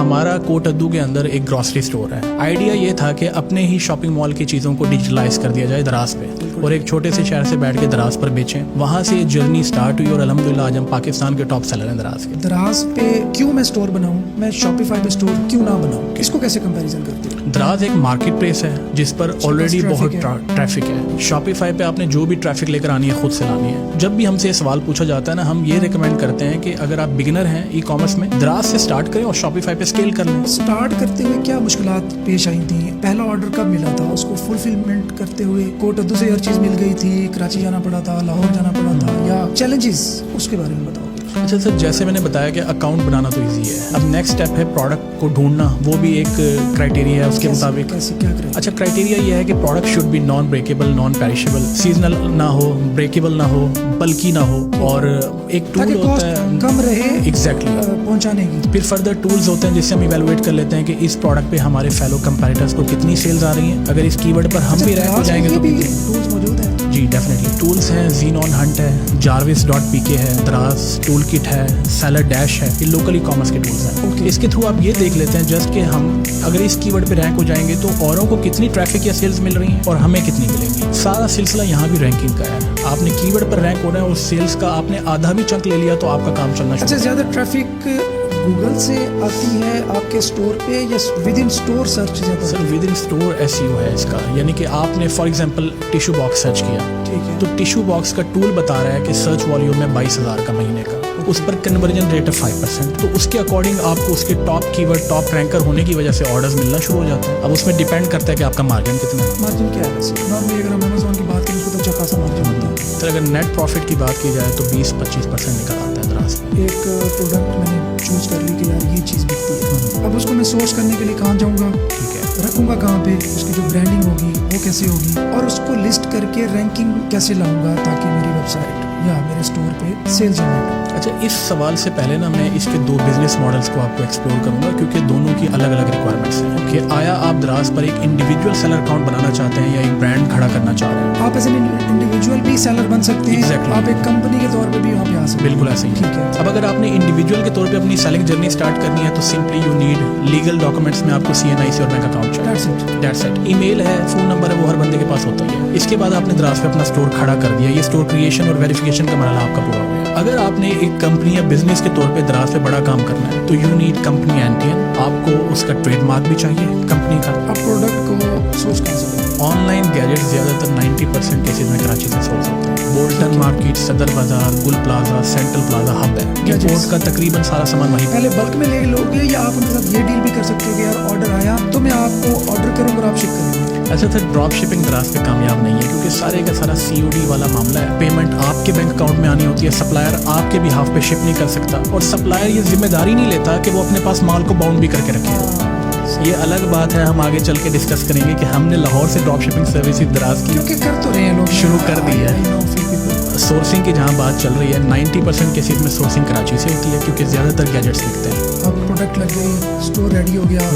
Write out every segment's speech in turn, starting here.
हमारा कोटद्दू के अंदर एक ग्रॉसरी स्टोर है। आइडिया ये था कि अपने ही शॉपिंग मॉल की चीज़ों को डिजिटलाइज कर दिया जाए दराज पे, और एक छोटे से शहर से बैठ के दराज पर बेचें। वहाँ से ये जर्नी स्टार्ट हुई और अल्हम्दुलिल्लाह आज हम पाकिस्तान के टॉप सेलर हैं दराज के। दराज पे क्यों मैं स्टोर बनाऊं, मैं शॉपिफाई पे स्टोर क्यों ना बनाऊं, इसको कैसे कंपैरिजन करते हो? दराज एक मार्केट प्लेस है जिस पर ऑलरेडी बहुत ट्रैफिक है। शॉपिफाई पे आपने जो भी ट्रैफिक लेकर आनी है खुद से लानी है। जब भी हमसे सवाल पूछा जाता है ना, हम ये रिकमेंड करते हैं कि अगर आप बिगिनर हैं ई कॉमर्स में, दराज से स्टार्ट करें और शॉपिफाई पे स्केल कर लें। स्टार्ट करते हुए क्या मुश्किलात पेश आई थी? पहला ऑर्डर कब मिला था? उसको फुलफिलमेंट करते हुए कोटद्दू से हर चीज मिल गई थी, कराची जाना पड़ा था, लाहौर जाना पड़ा था, या चैलेंजेस उसके बारे में बताओ। अच्छा सर, जैसे मैंने बताया कि अकाउंट बनाना तो इजी है। अब नेक्स्ट स्टेप है प्रोडक्ट को ढूंढना, वो भी एक क्राइटेरिया है उसके मुताबिक। कैसे क्या करें? अच्छा, क्राइटेरिया ये है कि product should be non breakable, non perishable, seasonal ना हो, ब्रेकेबल ना हो, बल्कि ना हो, और एक टूल होता है कम रहे एग्जैक्टली पहुंचाने की। फिर फर्दर टूल्स होते हैं जिससे हम इवेलुएट कर लेते हैं कि इस प्रोडक्ट पे हमारे फेलो कंपैरेटर्स को कितनी सेल्स आ रही हैं। अगर इस कीवर्ड पर हम भी रैंक हो जाएंगे तो टूल्स मौजूद हैं। जी डेफिनेटली टूल्स हैं। ज़ीनॉन हंट है, jarvis.pk है, दराज टूल किट है, सेलर डैश है, ये लोकल ई कॉमर्स के टूल्स हैं। इसके थ्रू आप ये देख लेते हैं जस्ट कि हम अगर इस कीवर्ड पे रैंक हो जाएंगे तो औरों को कितनी ट्रैफिक या सेल्स मिल रही हैं और हमें कितनी मिलेंगी। सारा सिलसिला यहाँ भी रैंकिंग का है। आपने कीवर्ड पर रैंक होना है और सेल्स का आपने आधा भी चंक ले लिया तो आपका काम चलना शुरू। अच्छा, ज्यादा ट्रैफिक गूगल से आती है आपके स्टोर पे या विद इन स्टोर सर्च ज्यादा? Sir with in store SEO है इसका, यानी कि आपने for example tissue box search किया, ठीक है, तो टिश्यू बॉक्स का टूल बता रहा है कि सर्च वॉल्यूम है 22,000 का महीने का, उस पर कन्वर्जन रेट है 5%। तो उसके अकॉर्डिंग आपको उसके टॉप कीवर्ड, टॉप रैंकर होने की वजह से ऑर्डर्स मिलना शुरू हो जाते हैं। अब उसमें डिपेंड करता है कि आपका मार्जिन कितना है। मार्जिन क्या है वैसे? नॉर्मली अगर हम अमेज़न की बात करें तो अच्छा खासा मार्जिन होता है। सर अगर नेट प्रॉफिट की बात की जाए तो 20-25% निकल आता है दराज में। एक प्रोडक्ट मैंने चूज कर ली कि यार ये चीज़ बिकती है, अब उसको मैं सोर्स करने के लिए कहाँ जाऊँगा, ठीक है, रखूँगा कहाँ पे, उसकी जो ब्रांडिंग होगी वो कैसे होगी, और उसको लिस्ट करके रैंकिंग कैसे लाऊंगा ताकि मेरी वेबसाइट या मेरे स्टोर पे सेल जनरेट। अच्छा, इस सवाल से पहले ना मैं इसके दो बिजनेस मॉडल्स को आपको एक्सप्लोर करूंगा क्योंकि दोनों की अलग अलग रिक्वायरमेंट्स हैं। कि आया आप दराज पर एक इंडिविजुअल सेलर अकाउंट बनाना चाहते हैं या एक ब्रांड खड़ा करना चाह रहे हैं? आप एज एन इंडिविजुअल भी सेलर बन सकते हैं। Exactly. आप एक कंपनी के तौर पे भी वहाँ पे आ सकते हैं। बिल्कुल ऐसे ही। ठीक है। अब अगर आपने इंडिविजुअल के तौर पे अपनी सेलिंग जर्नी स्टार्ट करनी है तो simply you need legal documents में आपको CNIC और बैंक अकाउंट चाहिए। That's it. ईमेल है, फोन नंबर है, वो हर बंदे के पास होता ही है। इसके बाद आपने दराज पे अपना स्टोर खड़ा कर दिया, ये स्टोर क्रिएशन और वेरिफिकेशन का मरहला आपका पूरा हो गया। अगर आपने एक कंपनी या बिजनेस के तौर पे दराज पे बड़ा काम करना है तो यू नीड कंपनी एंटियन, आपको उसका ट्रेडमार्क भी चाहिए कंपनी का। आप प्रोडक्ट को सोर्स कर सकते हैं। ऑनलाइन गैजेट्स ज़्यादातर 90% केसेस में कराची से सोर्स होते हैं। बोल्टन मार्केट, सदर बाजार, गुल प्लाजा, सेंट्रल प्लाजा हब है। इंपोर्ट का तकरीबन सारा सामान वहीं। पहले बल्क में ले लोगे या आप उनके साथ ये डील भी कर सकते हो कि यार ऑर्डर आया तो मैं आपको ऑर्डर करूँगा और आप शिप करेंगे? अच्छा सर, ड्रॉप शिपिंग दराज पे कामयाब नहीं है क्योंकि सारे का सारा COD वाला मामला है। पेमेंट आपके बैंक अकाउंट में आनी होती है, सप्लायर आपके बिहाफ पे शिप नहीं कर सकता, और सप्लायर ये जिम्मेदारी नहीं लेता कि वो अपने पास माल को बाउंड भी करके रखे। ये अलग बात है, हम आगे चल के डिस्कस करेंगे कि हमने लाहौर से ड्रॉप शिपिंग सर्विस दराज की क्योंकि कर तो रहे हैं लोग, शुरू कर दी है। सोर्सिंग की जहाँ बात चल रही है 90% केसेस में सोर्सिंग कराची से होती है क्योंकि ज़्यादातर गैजेट्स बिकते हैं। अब प्रोडक्ट लग गई, स्टोर रेडी हो गया,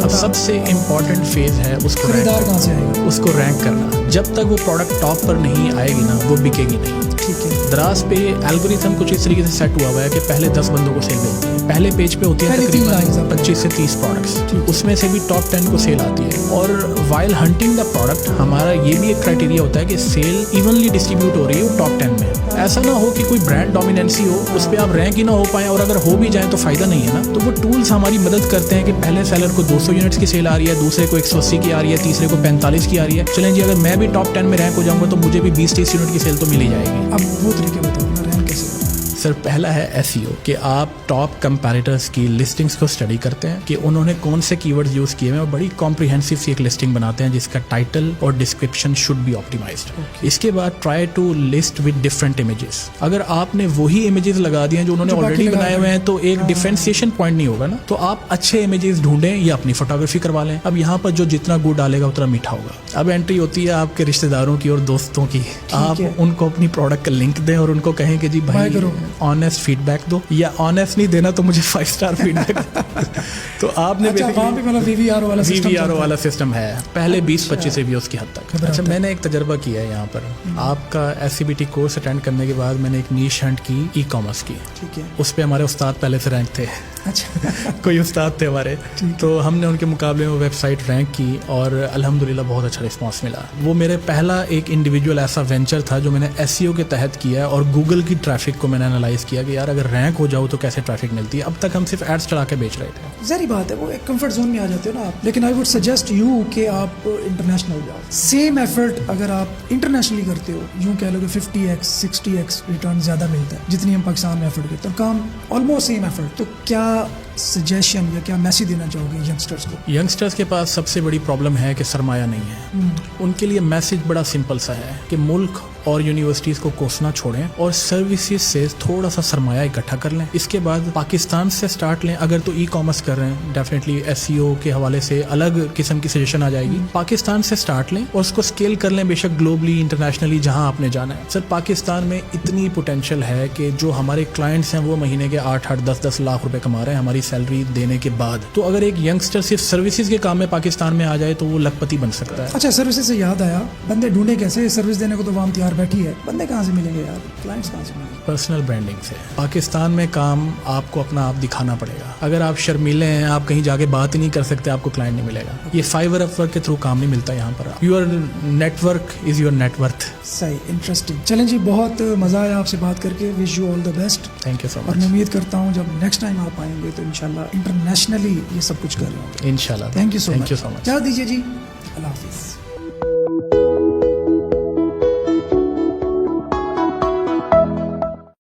अब सबसे इम्पॉर्टेंट फेज है उसको खरीदार कहाँ से आएगा? उसको रैंक करना। जब तक वो प्रोडक्ट टॉप पर नहीं आएगी ना, वो बिकेगी नहीं। ठीक है। दराज पे एल्गोरिथम कुछ इस तरीके से सेट हुआ है कि पहले 10 बंदों को सेल मिलती है। पहले पेज पे होती है तकरीबन 25 से 30 प्रोडक्ट्स, उसमें से भी टॉप 10 को सेल आती है। और वाइल हंटिंग द प्रोडक्ट हमारा ये भी एक क्राइटेरिया होता है कि सेल इवनली डिस्ट्रीब्यूट हो रही है टॉप 10 में। ऐसा ना हो कि कोई ब्रांड डोमिनेंसी हो, उस पर आप रैंक ही ना हो पाए, और अगर हो भी जाए तो फायदा नहीं है ना। तो वो टूल्स हमारी मदद करते हैं कि पहले सेलर को 200 यूनिट्स की सेल आ रही है, दूसरे को 180 की आ रही है, तीसरे को 45 की आ रही है। चलें जी, अगर मैं भी टॉप 10 में रैंक हो जाऊंगा तो मुझे भी 20-30 यूनिट की सेल तो मिल ही जाएगी। अब वो तरीके बताओ ना, रैंक कैसे करना है? सर पहला है SEO कि आप टॉप कंपैरेटर्स की लिस्टिंग्स को स्टडी करते हैं कि उन्होंने कौन से कीवर्ड्स यूज़ किए हैं और बड़ी कॉम्प्रिहेंसिव सी एक लिस्टिंग बनाते हैं जिसका टाइटल और डिस्क्रिप्शन शुड बी ऑप्टिमाइज्ड। इसके बाद try to list with different images. अगर आपने वही इमेजेस लगा दिए हैं जो उन्होंने ऑलरेडी बनाए हुए हैं तो एक डिफरेंशिएशन पॉइंट नहीं होगा ना। तो आप अच्छे इमेजेस ढूंढें या अपनी फोटोग्राफी करवा लें। अब यहाँ पर जो जितना गुड़ डालेगा उतना मीठा होगा। अब एंट्री होती है आपके रिश्तेदारों की और दोस्तों की। आप उनको अपनी प्रोडक्ट का लिंक दें और उनको कहें कि जी भाई ऑनेस्ट फीडबैक दो, या ऑनेस्ट नहीं देना तो मुझे 5 स्टार फीडबैक। तो आपने VVRO वाला सिस्टम है, पहले 20-25 रिव्यूज की हद तक। अच्छा, मैंने एक तजर्बा किया है यहाँ पर। आपका SCBT कोर्स अटेंड करने के बाद मैंने एक नीश हंट की ई कॉमर्स की। ठीक है। उस पर हमारे उस्ताद पहले से रैंक थे। अच्छा कोई उस्ताद थे हमारे, तो हमने उनके मुकाबले में वेबसाइट रैंक की और अल्हम्दुलिल्लाह बहुत अच्छा रिस्पांस मिला। वो मेरे पहला एक इंडिविजुअल ऐसा वेंचर था जो मैंने एसईओ के तहत किया है, और गूगल की ट्रैफिक को मैंने एनालाइज किया कि यार अगर रैंक हो जाओ तो कैसे ट्रैफिक मिलती है। अब तक हम सिर्फ एड्स चला के बेच रहे थे। ज़ाहिर बात है, वो एक कंफर्ट जोन में आ जाते हो ना आप। लेकिन आई वुड सजेस्ट यू कि आप इंटरनेशनल जाओ। सेम एफर्ट अगर आप इंटरनेशनली करते हो, यूँ कह लो कि 50x 60x रिटर्न ज़्यादा मिलता है जितनी हम पाकिस्तान में एफर्ट करते हैं, काम ऑलमोस्ट सेम एफर्ट। तो क्या सजेशन या क्या मैसेज देना चाहोगे यंगस्टर्स को? यंगस्टर्स के पास सबसे बड़ी प्रॉब्लम है कि सरमाया नहीं है। उनके लिए मैसेज बड़ा सिंपल सा है कि मुल्क और यूनिवर्सिटीज़ को कोसना छोड़ें और सर्विसेज से थोड़ा सा सरमाया इकट्ठा कर लें। इसके बाद पाकिस्तान से स्टार्ट लें। अगर तो ई कॉमर्स कर रहे हैं, डेफिनेटली एसईओ के हवाले से अलग किस्म की सजेशन आ जाएगी। पाकिस्तान से स्टार्ट लें और उसको स्केल कर लें, बेशक ग्लोबली इंटरनेशनली जहां आपने जाना है। सर पाकिस्तान में इतनी पोटेंशियल है कि जो हमारे क्लाइंट्स हैं वो महीने के 8-8 10-10 लाख रुपए कमा रहे हैं हमारी सैलरी देने के बाद। तो अगर एक यंगस्टर सिर्फ सर्विसेज के काम में पाकिस्तान में आ जाए तो वो लखपति बन सकता है। अच्छा, सर्विसेज से याद आया, बंदे ढूंढे कैसे? सर्विस देने को तो वहाँ तैयार बैठी है, बंदे कहाँ से मिलेंगे यार? क्लाइंट्स कहाँ से मिलेंगे? पर्सनल ब्रांडिंग से। पाकिस्तान में काम आपको अपना आप दिखाना पड़ेगा। अगर आप शर्मीले हैं, आप कहीं जाके बात ही नहीं कर सकते, आपको क्लाइंट नहीं मिलेगा। ये फाइवर अपवर्क के थ्रू काम नहीं मिलता यहाँ पर। Your network is your net worth. सही, इंटरेस्टिंग। चलें जी, बहुत मज़ा आया आपसे बात करके। Wish you all the best. Thank you so और मच। मैं उम्मीद करता हूँ जब नेक्स्ट टाइम आप आएंगे तो इंशाल्लाह इंटरनेशनली ये सब कुछ कर रहे होंगे। इंशाल्लाह। Thank you so much. Thank you so much. चाह दीजिए जी, अल्लाह हाफिज़।